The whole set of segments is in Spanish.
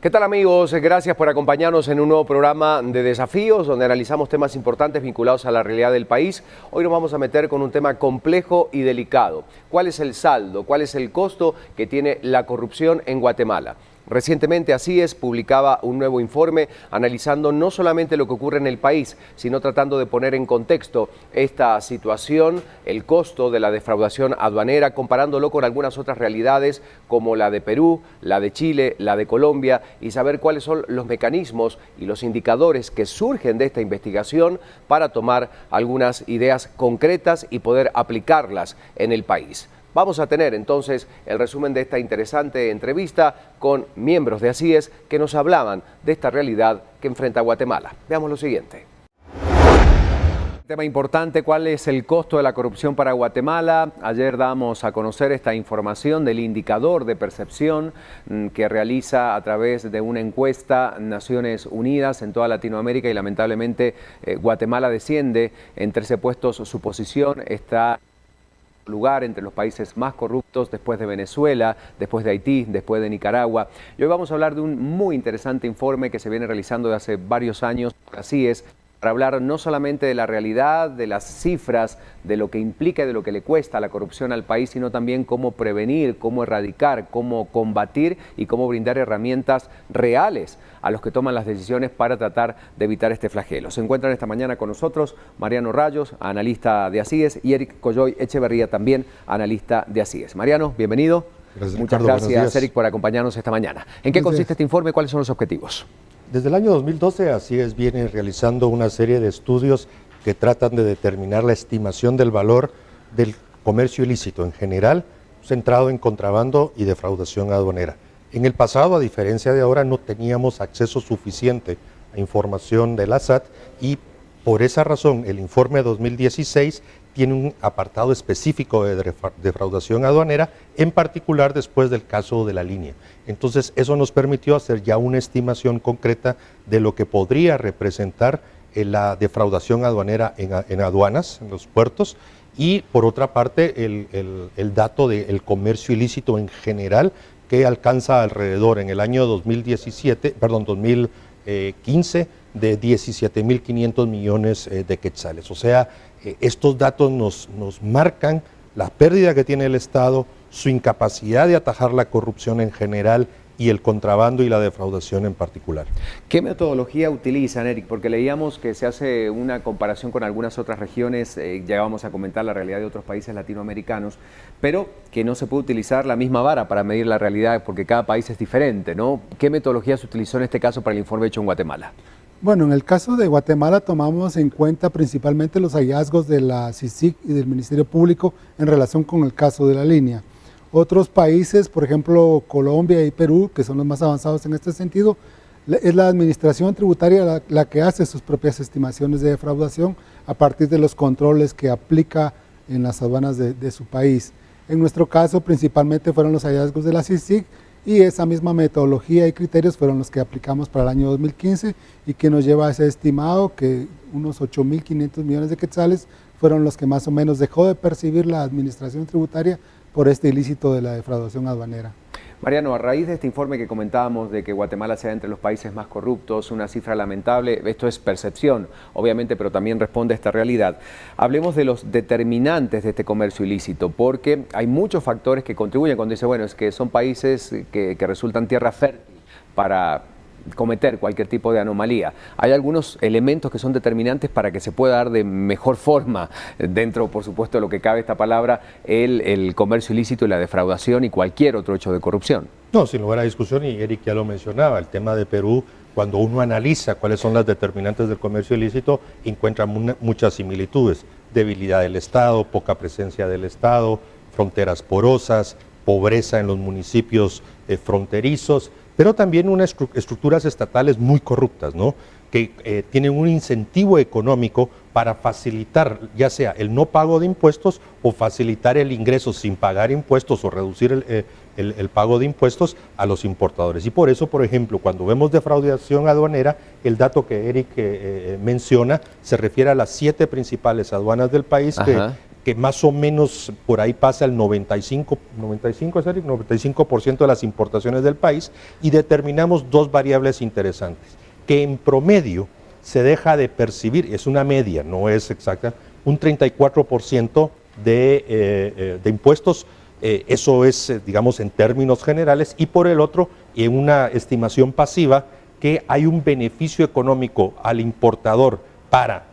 ¿Qué tal, amigos? Gracias por acompañarnos en un nuevo programa de desafíos donde analizamos temas importantes vinculados a la realidad del país. Hoy nos vamos a meter con un tema complejo y delicado. ¿Cuál es el saldo? ¿Cuál es el costo que tiene la corrupción en Guatemala? Recientemente Asíes publicaba un nuevo informe analizando no solamente lo que ocurre en el país, sino tratando de poner en contexto esta situación, el costo de la defraudación aduanera, comparándolo con algunas otras realidades como la de Perú, la de Chile, la de Colombia, y saber cuáles son los mecanismos y los indicadores que surgen de esta investigación para tomar algunas ideas concretas y poder aplicarlas en el país. Vamos a tener entonces el resumen de esta interesante entrevista con miembros de Asíes que nos hablaban de esta realidad que enfrenta Guatemala. Veamos lo siguiente. Tema importante, ¿cuál es el costo de la corrupción para Guatemala? Ayer damos a conocer esta información del indicador de percepción que realiza a través de una encuesta Naciones Unidas en toda Latinoamérica y lamentablemente Guatemala desciende en 13 puestos, su posición está lugar entre los países más corruptos después de Venezuela, después de Haití, después de Nicaragua. Y hoy vamos a hablar de un muy interesante informe que se viene realizando de hace varios años por Asíes, para hablar no solamente de la realidad, de las cifras, de lo que implica y de lo que le cuesta la corrupción al país, sino también cómo prevenir, cómo erradicar, cómo combatir y cómo brindar herramientas reales a los que toman las decisiones para tratar de evitar este flagelo. Se encuentran esta mañana con nosotros Mariano Rayos, analista de Asíes, y Eric Coyoy Echeverría, también analista de Asíes. Mariano, bienvenido. Gracias, Muchas Ricardo, gracias, Eric, por acompañarnos esta mañana. ¿En qué consiste este informe? ¿Cuáles son los objetivos? Desde el año 2012, Asíes viene realizando una serie de estudios que tratan de determinar la estimación del valor del comercio ilícito en general, centrado en contrabando y defraudación aduanera. En el pasado, a diferencia de ahora, no teníamos acceso suficiente a información de la SAT y por esa razón el informe 2016 tiene un apartado específico de defraudación aduanera, en particular después del caso de la línea. Entonces, eso nos permitió hacer ya una estimación concreta de lo que podría representar la defraudación aduanera en aduanas, en los puertos, y por otra parte el dato del comercio ilícito en general, que alcanza alrededor en el año 2015 de 17.500 millones de quetzales. O sea, estos datos nos marcan la pérdida que tiene el Estado, su incapacidad de atajar la corrupción en general y el contrabando y la defraudación en particular. ¿Qué metodología utilizan, Eric? Porque leíamos que se hace una comparación con algunas otras regiones, llegábamos a comentar la realidad de otros países latinoamericanos, pero que no se puede utilizar la misma vara para medir la realidad porque cada país es diferente, ¿no? ¿Qué metodología se utilizó en este caso para el informe hecho en Guatemala? Bueno, en el caso de Guatemala tomamos en cuenta principalmente los hallazgos de la CICIG y del Ministerio Público en relación con el caso de la línea. Otros países, por ejemplo Colombia y Perú, que son los más avanzados en este sentido, es la administración tributaria la que hace sus propias estimaciones de defraudación a partir de los controles que aplica en las aduanas de su país. En nuestro caso principalmente fueron los hallazgos de la CICIG y esa misma metodología y criterios fueron los que aplicamos para el año 2015 y que nos lleva a ese estimado que unos 8.500 millones de quetzales fueron los que más o menos dejó de percibir la administración tributaria por este ilícito de la defraudación aduanera. Mariano, a raíz de este informe que comentábamos de que Guatemala sea entre los países más corruptos, una cifra lamentable, esto es percepción, obviamente, pero también responde a esta realidad. Hablemos de los determinantes de este comercio ilícito, porque hay muchos factores que contribuyen cuando dice, bueno, es que son países que resultan tierra fértil para cometer cualquier tipo de anomalía. Hay algunos elementos que son determinantes para que se pueda dar de mejor forma, dentro, por supuesto, de lo que cabe esta palabra, el comercio ilícito y la defraudación y cualquier otro hecho de corrupción. No, sin lugar a discusión, y Eric ya lo mencionaba, el tema de Perú, cuando uno analiza cuáles son las determinantes del comercio ilícito, encuentra muchas similitudes: debilidad del Estado, poca presencia del Estado, fronteras porosas, pobreza en los municipios fronterizos, pero también unas estructuras estatales muy corruptas, ¿no? Que tienen un incentivo económico para facilitar ya sea el no pago de impuestos o facilitar el ingreso sin pagar impuestos o reducir el pago de impuestos a los importadores. Y por eso, por ejemplo, cuando vemos defraudación aduanera, el dato que Eric menciona se refiere a las 7 principales aduanas del país que más o menos por ahí pasa el 95% de las importaciones del país, y determinamos dos variables interesantes, que en promedio se deja de percibir, es una media, no es exacta, un 34% de impuestos, eso es, digamos, en términos generales, y por el otro, en una estimación pasiva, que hay un beneficio económico al importador para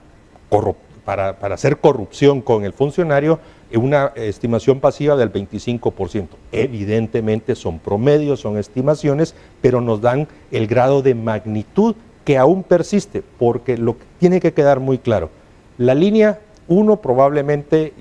hacer corrupción con el funcionario, en una estimación pasiva del 25%. Evidentemente son promedios, son estimaciones, pero nos dan el grado de magnitud que aún persiste, porque lo que tiene que quedar muy claro, la línea 1 probablemente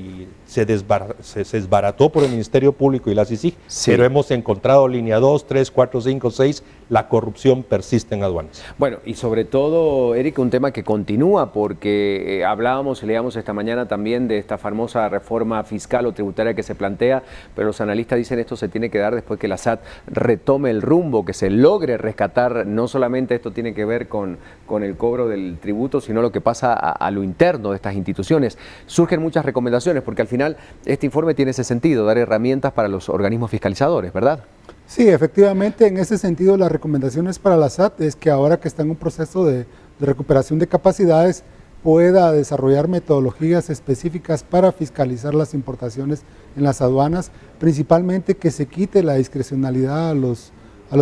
se desbarató por el Ministerio Público y la CICIG, sí, pero hemos encontrado línea 2, 3, 4, 5, 6, la corrupción persiste en aduanas. Bueno, y sobre todo, Eric, un tema que continúa, porque hablábamos y leíamos esta mañana también de esta famosa reforma fiscal o tributaria que se plantea, pero los analistas dicen esto se tiene que dar después que la SAT retome el rumbo, que se logre rescatar, no solamente esto tiene que ver con el cobro del tributo, sino lo que pasa a lo interno de estas instituciones. Surgen muchas recomendaciones, porque al final este informe tiene ese sentido, dar herramientas para los organismos fiscalizadores, ¿verdad? Sí, efectivamente, en ese sentido las recomendaciones para la SAT es que ahora que está en un proceso de recuperación de capacidades, pueda desarrollar metodologías específicas para fiscalizar las importaciones en las aduanas, principalmente que se quite la discrecionalidad a los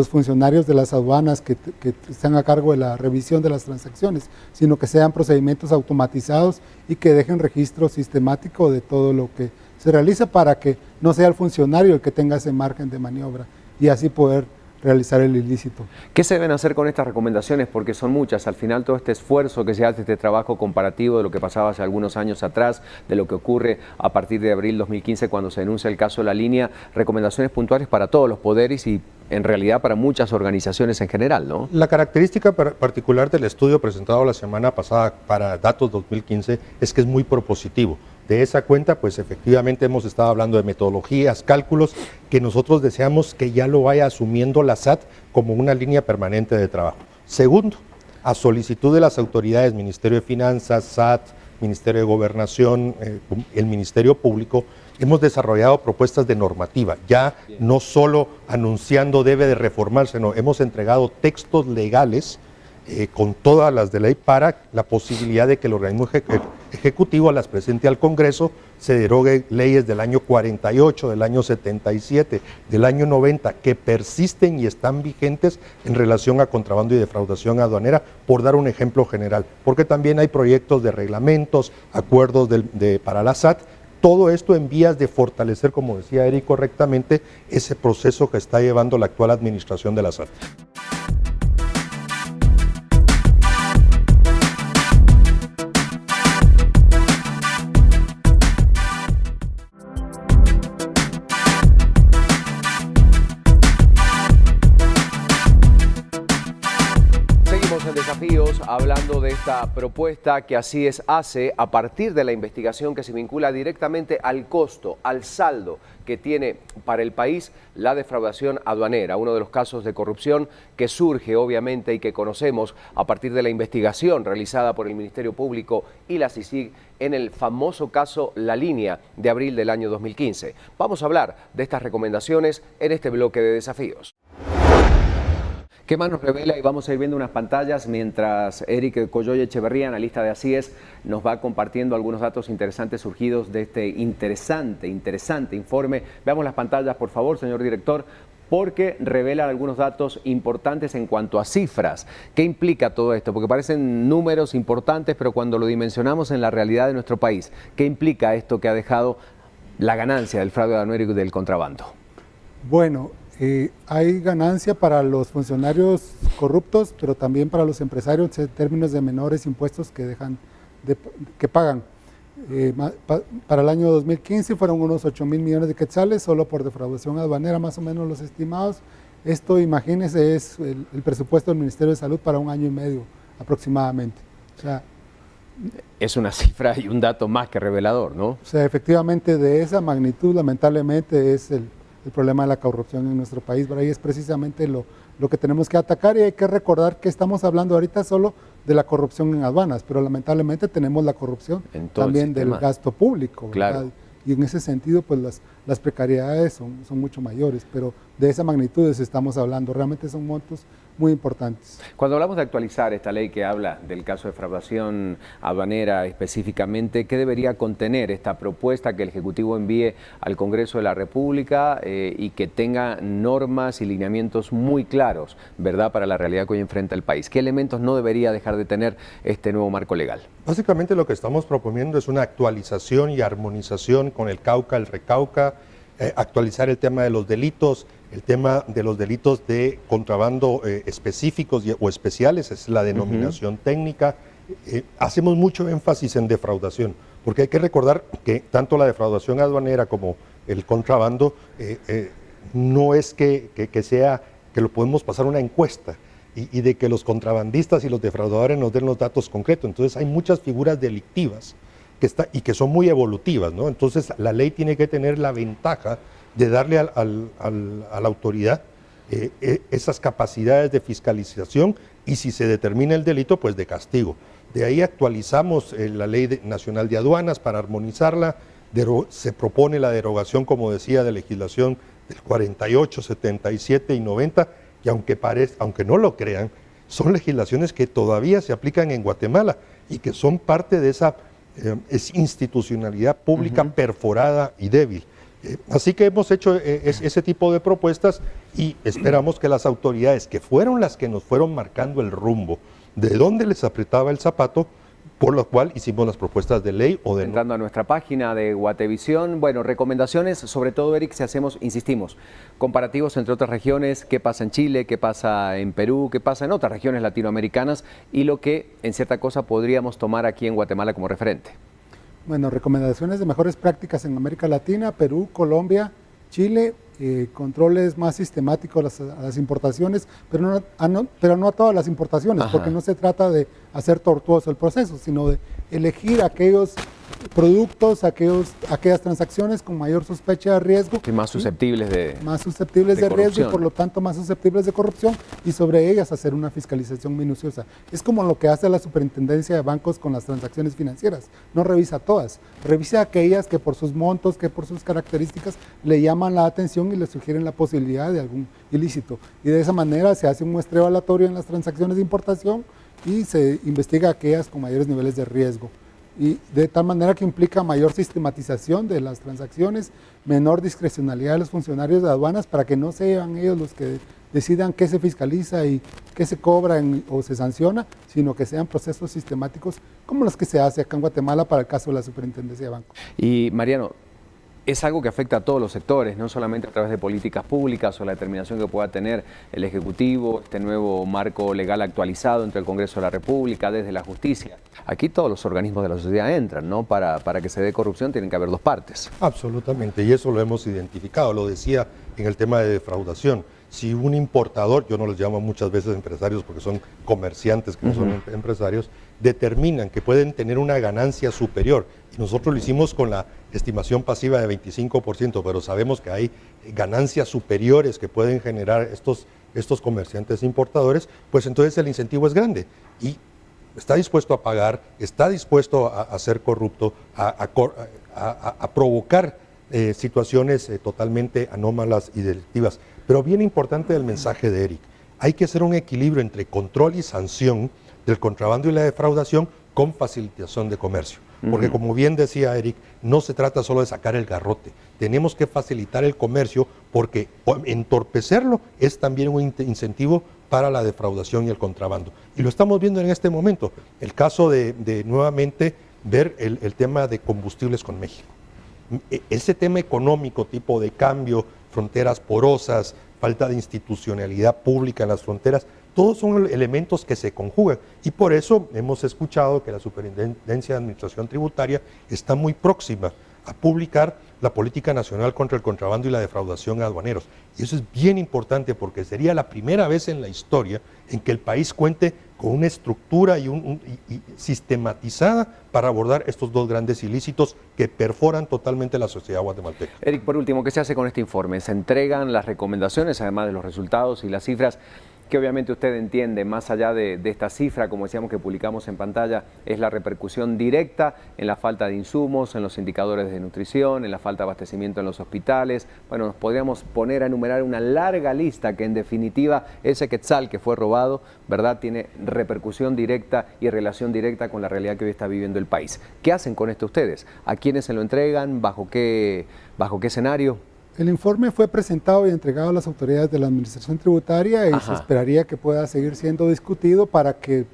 funcionarios de las aduanas que están a cargo de la revisión de las transacciones, sino que sean procedimientos automatizados y que dejen registro sistemático de todo lo que se realiza para que no sea el funcionario el que tenga ese margen de maniobra y así poder realizar el ilícito. ¿Qué se deben hacer con estas recomendaciones? Porque son muchas. Al final todo este esfuerzo que se hace, este trabajo comparativo de lo que pasaba hace algunos años atrás, de lo que ocurre a partir de abril 2015 cuando se denuncia el caso de la línea, recomendaciones puntuales para todos los poderes y en realidad para muchas organizaciones en general, ¿no? La característica particular del estudio presentado la semana pasada para datos 2015 es que es muy propositivo. De esa cuenta, pues efectivamente hemos estado hablando de metodologías, cálculos, que nosotros deseamos que ya lo vaya asumiendo la SAT como una línea permanente de trabajo. Segundo, a solicitud de las autoridades, Ministerio de Finanzas, SAT, Ministerio de Gobernación, el Ministerio Público, hemos desarrollado propuestas de normativa, ya no solo anunciando debe de reformarse, no, hemos entregado textos legales con todas las de ley para la posibilidad de que el organismo ejecutivo las presente al Congreso, se derogue leyes del año 48, del año 77, del año 90, que persisten y están vigentes en relación a contrabando y defraudación aduanera, por dar un ejemplo general, porque también hay proyectos de reglamentos, acuerdos para la SAT, todo esto en vías de fortalecer, como decía Eric correctamente, ese proceso que está llevando la actual administración de la SAT. Hablando de esta propuesta que así hace a partir de la investigación que se vincula directamente al costo, al saldo que tiene para el país la defraudación aduanera, uno de los casos de corrupción que surge obviamente y que conocemos a partir de la investigación realizada por el Ministerio Público y la CICIG en el famoso caso La Línea de abril del año 2015. Vamos a hablar de estas recomendaciones en este bloque de desafíos. ¿Qué más nos revela? Y vamos a ir viendo unas pantallas mientras Eric Coyoy Echeverría, analista de ASIES, nos va compartiendo algunos datos interesantes surgidos de este interesante informe. Veamos las pantallas, por favor, señor director, porque revelan algunos datos importantes en cuanto a cifras. ¿Qué implica todo esto? Porque parecen números importantes, pero cuando lo dimensionamos en la realidad de nuestro país, ¿qué implica esto que ha dejado la ganancia del fraude aduanero y del contrabando? Bueno, hay ganancia para los funcionarios corruptos, pero también para los empresarios en términos de menores impuestos que pagan. Para el año 2015 fueron unos 8.000 millones de quetzales solo por defraudación aduanera, más o menos los estimados. Esto, imagínense, es el presupuesto del Ministerio de Salud para un año y medio aproximadamente. O sea, es una cifra y un dato más que revelador, ¿no? O sea, efectivamente, de esa magnitud, lamentablemente, es el problema de la corrupción en nuestro país, pero ahí es precisamente lo lo que tenemos que atacar, y hay que recordar que estamos hablando ahorita solo de la corrupción en aduanas, pero lamentablemente tenemos la corrupción también del gasto público, claro. ¿verdad? Y en ese sentido, pues las precariedades son mucho mayores, pero de esa magnitud estamos hablando, realmente son montos muy importantes. Cuando hablamos de actualizar esta ley que habla del caso de defraudación aduanera específicamente, ¿qué debería contener esta propuesta que el Ejecutivo envíe al Congreso de la República y que tenga normas y lineamientos muy claros, ¿verdad?, para la realidad que hoy enfrenta el país? ¿Qué elementos no debería dejar de tener este nuevo marco legal? Básicamente lo que estamos proponiendo es una actualización y armonización con el Cauca, el Recauca, actualizar el tema de los delitos, el tema de los delitos de contrabando específicos o especiales, es la denominación técnica. Hacemos mucho énfasis en defraudación, porque hay que recordar que tanto la defraudación aduanera como el contrabando no es que lo podemos pasar una encuesta y de que los contrabandistas y los defraudadores nos den los datos concretos. Entonces hay muchas figuras delictivas que son muy evolutivas, ¿no? Entonces la ley tiene que tener la ventaja de darle a la autoridad esas capacidades de fiscalización y, si se determina el delito, pues de castigo. De ahí actualizamos la Ley Nacional de Aduanas para armonizarla. Se propone la derogación, como decía, de legislación del 48, 77 y 90, y aunque no lo crean, son legislaciones que todavía se aplican en Guatemala y que son parte de esa institucionalidad pública perforada y débil. Así que hemos hecho ese tipo de propuestas y esperamos que las autoridades, que fueron las que nos fueron marcando el rumbo de dónde les apretaba el zapato, por lo cual hicimos las propuestas de ley o de... Entrando a nuestra página de Guatevisión, bueno, recomendaciones, sobre todo, Eric, si hacemos, insistimos, comparativos entre otras regiones, qué pasa en Chile, qué pasa en Perú, qué pasa en otras regiones latinoamericanas y lo que en cierta cosa podríamos tomar aquí en Guatemala como referente. Bueno, recomendaciones de mejores prácticas en América Latina, Perú, Colombia, Chile, controles más sistemáticos a las importaciones, pero no a todas las importaciones, porque no se trata de hacer tortuoso el proceso, sino de elegir aquellos productos, aquellas transacciones con mayor sospecha de riesgo. Sí, más susceptibles de riesgo y por lo tanto más susceptibles de corrupción, y sobre ellas hacer una fiscalización minuciosa. Es como lo que hace la Superintendencia de Bancos con las transacciones financieras. No revisa todas, revisa aquellas que por sus montos, que por sus características le llaman la atención y le sugieren la posibilidad de algún ilícito. Y de esa manera se hace un muestreo aleatorio en las transacciones de importación y se investiga aquellas con mayores niveles de riesgo. Y de tal manera que implica mayor sistematización de las transacciones, menor discrecionalidad de los funcionarios de aduanas para que no sean ellos los que decidan qué se fiscaliza y qué se cobra o se sanciona, sino que sean procesos sistemáticos como los que se hace acá en Guatemala para el caso de la Superintendencia de Bancos. Y Mariano, es algo que afecta a todos los sectores, no solamente a través de políticas públicas o la determinación que pueda tener el Ejecutivo, este nuevo marco legal actualizado entre el Congreso de la República, desde la justicia. Aquí todos los organismos de la sociedad entran, ¿no? Para que se dé corrupción tienen que haber dos partes. Absolutamente, y eso lo hemos identificado, lo decía en el tema de defraudación. Si un importador, yo no les llamo muchas veces empresarios porque son comerciantes que no son empresarios, determinan que pueden tener una ganancia superior, y nosotros lo hicimos con la estimación pasiva de 25%, pero sabemos que hay ganancias superiores que pueden generar estos comerciantes importadores, pues entonces el incentivo es grande y está dispuesto a pagar, está dispuesto a ser corrupto, a provocar situaciones totalmente anómalas y delictivas. Pero bien importante el mensaje de Eric, hay que hacer un equilibrio entre control y sanción del contrabando y la defraudación con facilitación de comercio. Porque como bien decía Eric, no se trata solo de sacar el garrote, tenemos que facilitar el comercio porque entorpecerlo es también un incentivo para la defraudación y el contrabando. Y lo estamos viendo en este momento, el caso de nuevamente ver el tema de combustibles con México. Ese tema económico, tipo de cambio, fronteras porosas, falta de institucionalidad pública en las fronteras, todos son elementos que se conjugan y por eso hemos escuchado que la Superintendencia de Administración Tributaria está muy próxima a publicar la Política Nacional contra el Contrabando y la Defraudación a Aduaneros. Y eso es bien importante porque sería la primera vez en la historia en que el país cuente con una estructura y sistematizada para abordar estos dos grandes ilícitos que perforan totalmente la sociedad guatemalteca. Eric, por último, ¿qué se hace con este informe? ¿Se entregan las recomendaciones, además de los resultados y las cifras? que obviamente usted entiende, más allá de esta cifra, como decíamos que publicamos en pantalla, es la repercusión directa en la falta de insumos, en los indicadores de nutrición, en la falta de abastecimiento en los hospitales. Bueno, nos podríamos poner a enumerar una larga lista que en definitiva ese quetzal que fue robado, ¿verdad?, tiene repercusión directa y relación directa con la realidad que hoy está viviendo el país. ¿Qué hacen con esto ustedes? ¿A quiénes se lo entregan? ¿Bajo qué escenario? El informe fue presentado y entregado a las autoridades de la Administración Tributaria y se esperaría que pueda seguir siendo discutido para que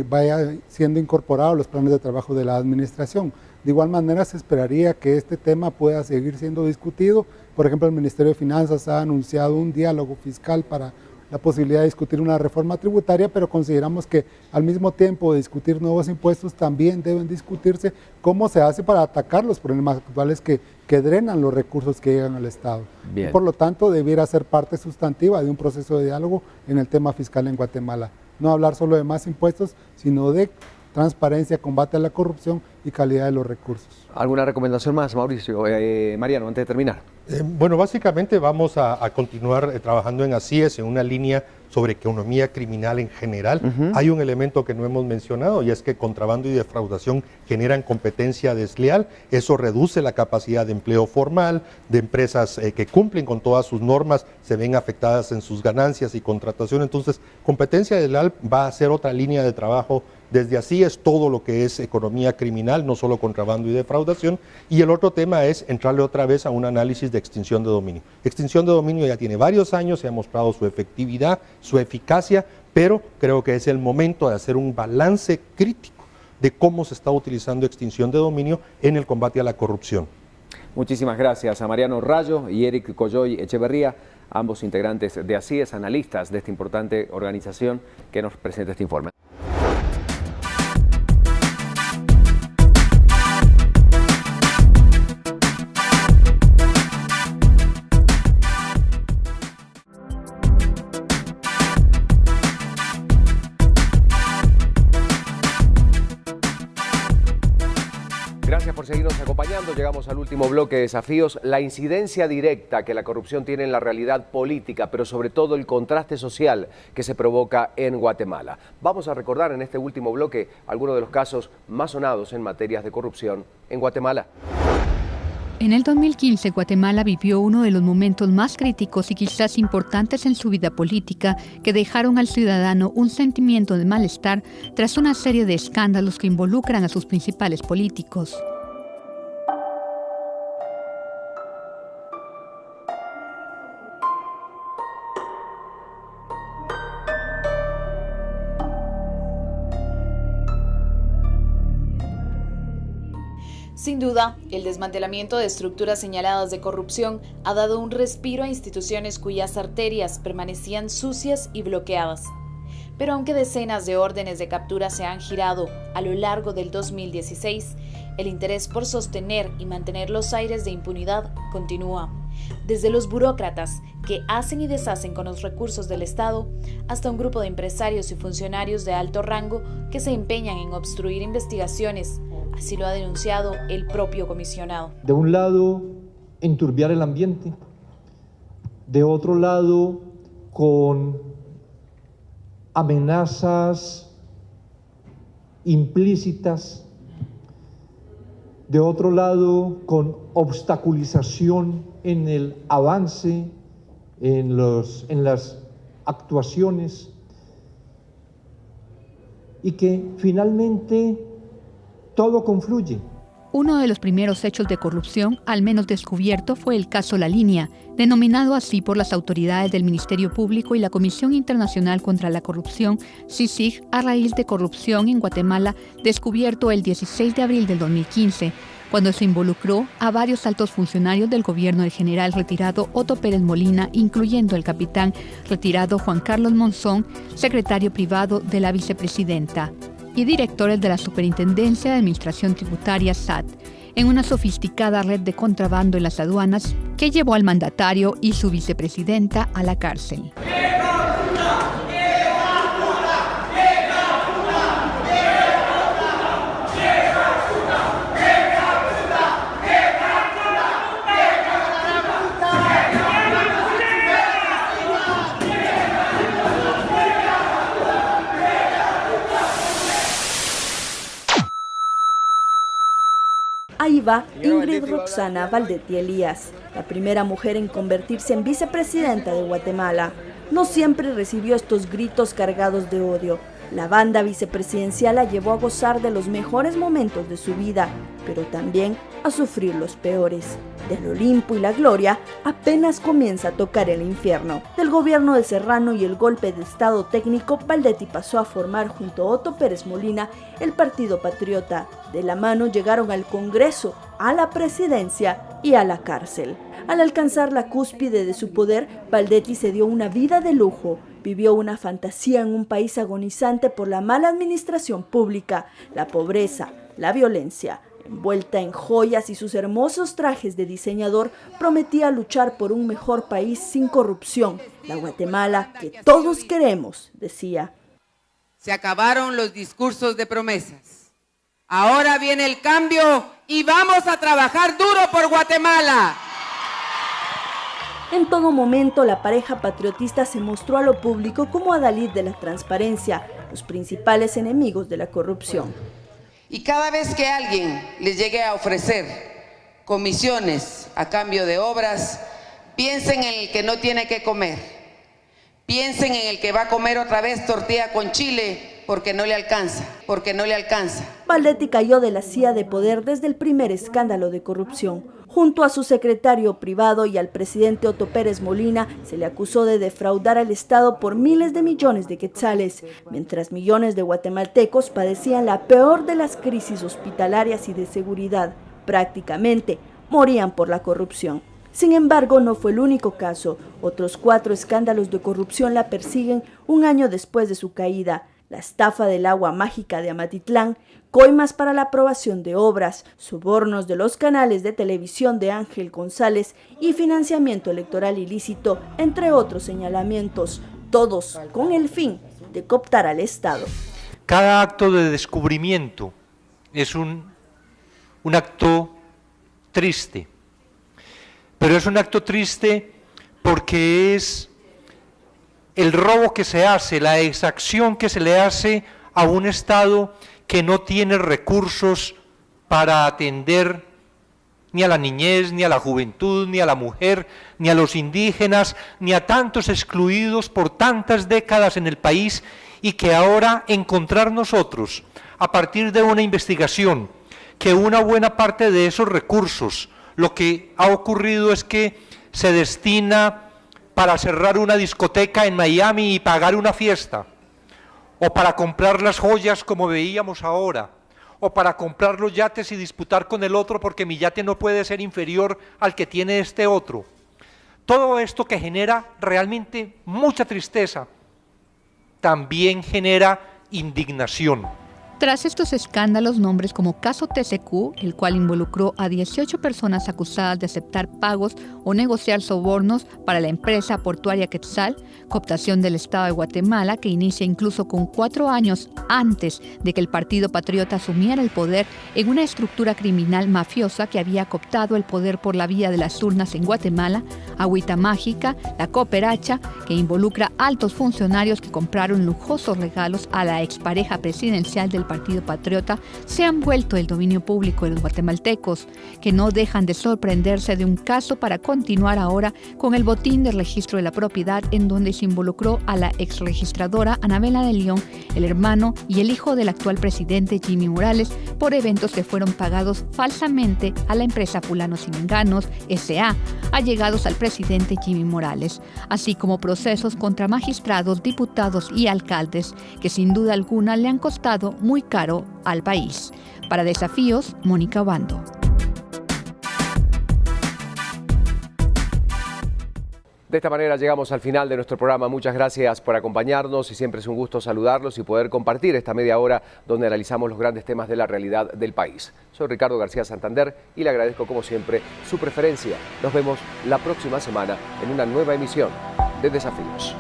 vaya siendo incorporado a los planes de trabajo de la Administración. De igual manera, se esperaría que este tema pueda seguir siendo discutido. Por ejemplo, el Ministerio de Finanzas ha anunciado un diálogo fiscal para la posibilidad de discutir una reforma tributaria, pero consideramos que al mismo tiempo de discutir nuevos impuestos, también deben discutirse cómo se hace para atacar los problemas actuales que drenan los recursos que llegan al Estado. Y por lo tanto, debiera ser parte sustantiva de un proceso de diálogo en el tema fiscal en Guatemala. No hablar solo de más impuestos, sino de transparencia, combate a la corrupción y calidad de los recursos. ¿Alguna recomendación más, Mauricio? Mariano, antes de terminar. Bueno, básicamente vamos a continuar trabajando en ACIES, en una línea sobre economía criminal en general. Hay un elemento que no hemos mencionado y es que contrabando y defraudación generan competencia desleal. Eso reduce la capacidad de empleo formal, de empresas que cumplen con todas sus normas, se ven afectadas en sus ganancias y contratación. Entonces, competencia desleal va a ser otra línea de trabajo. Desde ACIES todo lo que es economía criminal, no solo contrabando y defraudación. Y el otro tema es entrarle otra vez a un análisis de extinción de dominio. Extinción de dominio ya tiene varios años, se ha mostrado su efectividad, su eficacia, pero creo que es el momento de hacer un balance crítico de cómo se está utilizando extinción de dominio en el combate a la corrupción. Muchísimas gracias a Mariano Rayo y Eric Coyoy Echeverría, ambos integrantes de ACIES, analistas de esta importante organización que nos presenta este informe. Gracias por seguirnos acompañando. Llegamos al último bloque de desafíos. La incidencia directa que la corrupción tiene en la realidad política, pero sobre todo el contraste social que se provoca en Guatemala. Vamos a recordar en este último bloque algunos de los casos más sonados en materias de corrupción en Guatemala. En el 2015, Guatemala vivió uno de los momentos más críticos y quizás importantes en su vida política, que dejaron al ciudadano un sentimiento de malestar tras una serie de escándalos que involucran a sus principales políticos. Sin duda, el desmantelamiento de estructuras señaladas de corrupción ha dado un respiro a instituciones cuyas arterias permanecían sucias y bloqueadas. Pero aunque decenas de órdenes de captura se han girado a lo largo del 2016, el interés por sostener y mantener los aires de impunidad continúa. Desde los burócratas que hacen y deshacen con los recursos del Estado, hasta un grupo de empresarios y funcionarios de alto rango que se empeñan en obstruir investigaciones. Así lo ha denunciado el propio comisionado. De un lado, enturbiar el ambiente. De otro lado, con amenazas implícitas. De otro lado, con obstaculización en el avance, en las actuaciones. Y que finalmente todo confluye. Uno de los primeros hechos de corrupción, al menos descubierto, fue el caso La Línea, denominado así por las autoridades del Ministerio Público y la Comisión Internacional contra la Corrupción, CICIG, a raíz de corrupción en Guatemala, descubierto el 16 de abril del 2015, cuando se involucró a varios altos funcionarios del gobierno del general retirado Otto Pérez Molina, incluyendo el capitán retirado Juan Carlos Monzón, secretario privado de la vicepresidenta, y directores de la Superintendencia de Administración Tributaria SAT, en una sofisticada red de contrabando en las aduanas que llevó al mandatario y su vicepresidenta a la cárcel. Ahí va Ingrid Roxana Valdetti Elías, la primera mujer en convertirse en vicepresidenta de Guatemala. No siempre recibió estos gritos cargados de odio. La banda vicepresidencial la llevó a gozar de los mejores momentos de su vida, pero también a sufrir los peores. Del Olimpo y la gloria apenas comienza a tocar el infierno. Del gobierno de Serrano y el golpe de estado técnico, Valdetti pasó a formar junto a Otto Pérez Molina el Partido Patriota. De la mano llegaron al Congreso, a la presidencia y a la cárcel. Al alcanzar la cúspide de su poder, Valdetti se dio una vida de lujo. Vivió una fantasía en un país agonizante por la mala administración pública, la pobreza, la violencia. Envuelta en joyas y sus hermosos trajes de diseñador, prometía luchar por un mejor país sin corrupción. La Guatemala que todos queremos, decía. Se acabaron los discursos de promesas. Ahora viene el cambio y vamos a trabajar duro por Guatemala. En todo momento, la pareja patriotista se mostró a lo público como adalid de la transparencia, los principales enemigos de la corrupción. Y cada vez que alguien les llegue a ofrecer comisiones a cambio de obras, piensen en el que no tiene que comer. Piensen en el que va a comer otra vez tortilla con chile porque no le alcanza, Valdetti cayó de la silla de poder desde el primer escándalo de corrupción. Junto a su secretario privado y al presidente Otto Pérez Molina, se le acusó de defraudar al Estado por miles de millones de quetzales, mientras millones de guatemaltecos padecían la peor de las crisis hospitalarias y de seguridad. Prácticamente morían por la corrupción. Sin embargo, no fue el único caso. Otros 4 escándalos de corrupción la persiguen un año después de su caída. La estafa del agua mágica de Amatitlán, coimas para la aprobación de obras, sobornos de los canales de televisión de Ángel González y financiamiento electoral ilícito, entre otros señalamientos, todos con el fin de cooptar al Estado. Cada acto de descubrimiento es un acto triste, pero es un acto triste porque es el robo que se hace, la exacción que se le hace a un Estado que no tiene recursos para atender ni a la niñez, ni a la juventud, ni a la mujer, ni a los indígenas, ni a tantos excluidos por tantas décadas en el país, y que ahora encontrar nosotros, a partir de una investigación, que una buena parte de esos recursos, lo que ha ocurrido es que se destina para cerrar una discoteca en Miami y pagar una fiesta, o para comprar las joyas como veíamos ahora, o para comprar los yates y disputar con el otro porque mi yate no puede ser inferior al que tiene este otro. Todo esto que genera realmente mucha tristeza, también genera indignación. Tras estos escándalos, nombres como Caso TCQ, el cual involucró a 18 personas acusadas de aceptar pagos o negociar sobornos para la empresa portuaria Quetzal, cooptación del Estado de Guatemala, que inicia incluso con 4 años antes de que el Partido Patriota asumiera el poder en una estructura criminal mafiosa que había cooptado el poder por la vía de las urnas en Guatemala, Agüita Mágica, la Cooperacha, que involucra altos funcionarios que compraron lujosos regalos a la expareja presidencial del Partido Patriota, se han vuelto el dominio público de los guatemaltecos, que no dejan de sorprenderse de un caso para continuar ahora con el botín del registro de la propiedad, en donde se involucró a la exregistradora Anabela de León, el hermano y el hijo del actual presidente Jimmy Morales, por eventos que fueron pagados falsamente a la empresa Fulanos y Menganos, S.A., allegados al presidente Jimmy Morales, así como procesos contra magistrados, diputados y alcaldes, que sin duda alguna le han costado muy caro al país. Para Desafíos, Mónica Obando. De esta manera llegamos al final de nuestro programa. Muchas gracias por acompañarnos y siempre es un gusto saludarlos y poder compartir esta media hora donde analizamos los grandes temas de la realidad del país. Soy Ricardo García Santander y le agradezco como siempre su preferencia. Nos vemos la próxima semana en una nueva emisión de Desafíos.